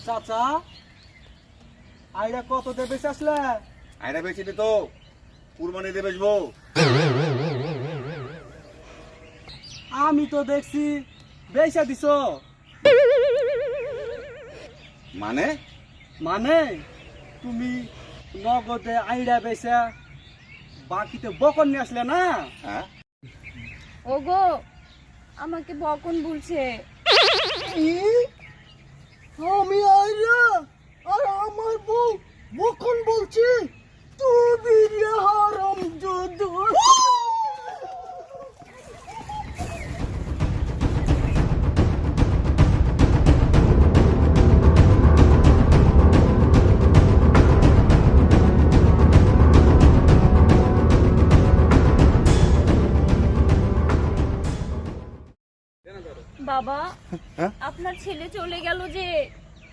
চাচা আইডা কত দিয়ে বেঁচে আসলে? আয়না বেচে দে তো, কুরবানি দিয়ে বেচবো। আমি তো দেখছি বেচা দিছ। মানে মানে তুমি নগদে আইডা বেচা বাকিতে বকন নিয়ে আসলে না? হ্যাঁ, ওগো আমাকে বকন বলছে। আমি আইডা আর আমার বউ বকন বলছি? তুমি হারাম জাদু। বাবা হ্যাঁ? আপনার ছেলে চলে গেল যে।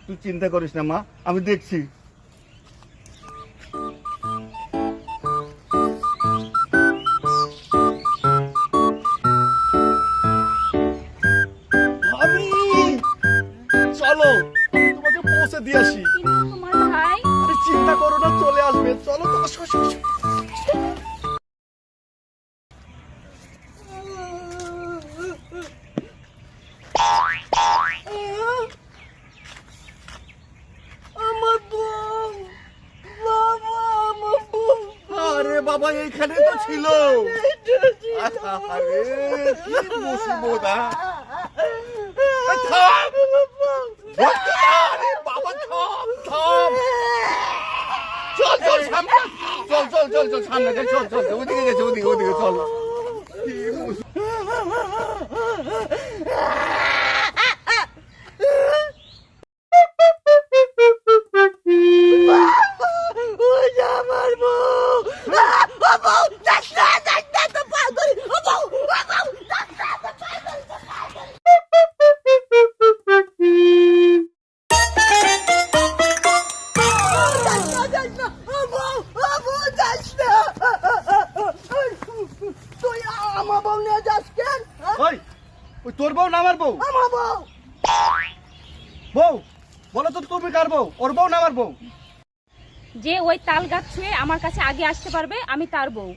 তুই চিন্তা করিস না মা, আমি দেখছি। ভাবি চলো, আমি তোমাকে পৌঁছে দিয়ে আসি। কিন্তু তোমার ভাই। আরে চিন্তা করো না, চলে আসবে। চলো তো, আসো আসো আসো। আমার বউ, বাবা আমার বউ। আরে বাবা এইখানে তো ছিল। আরে কি মুসিবত! থাম! আরে বাবা থাম থাম! চল চল সামনে, চল চল চল চল সামনে, চল চল ওদিকে গেছে, ওদিকে ওদিকে চল। কি মুসিবত! আমার বউ, বউ যাস না, যাস না, তো পা ধরি। বউ, বউ যাস না, তো পা ধরি। যাস না, বউ, বউ যাস না। তুই আমার বউ নিয়ে যাস কেন? ওই ওই তোর বউ না আমার বউ? আমার বউ। বউ বলো তো, তুমি কার বউ? ওর বউ না আমার বউ? যে ওই তাল গাছ ছুঁয়ে আমার কাছে আগে আসতে পারবে আমি তার বউ।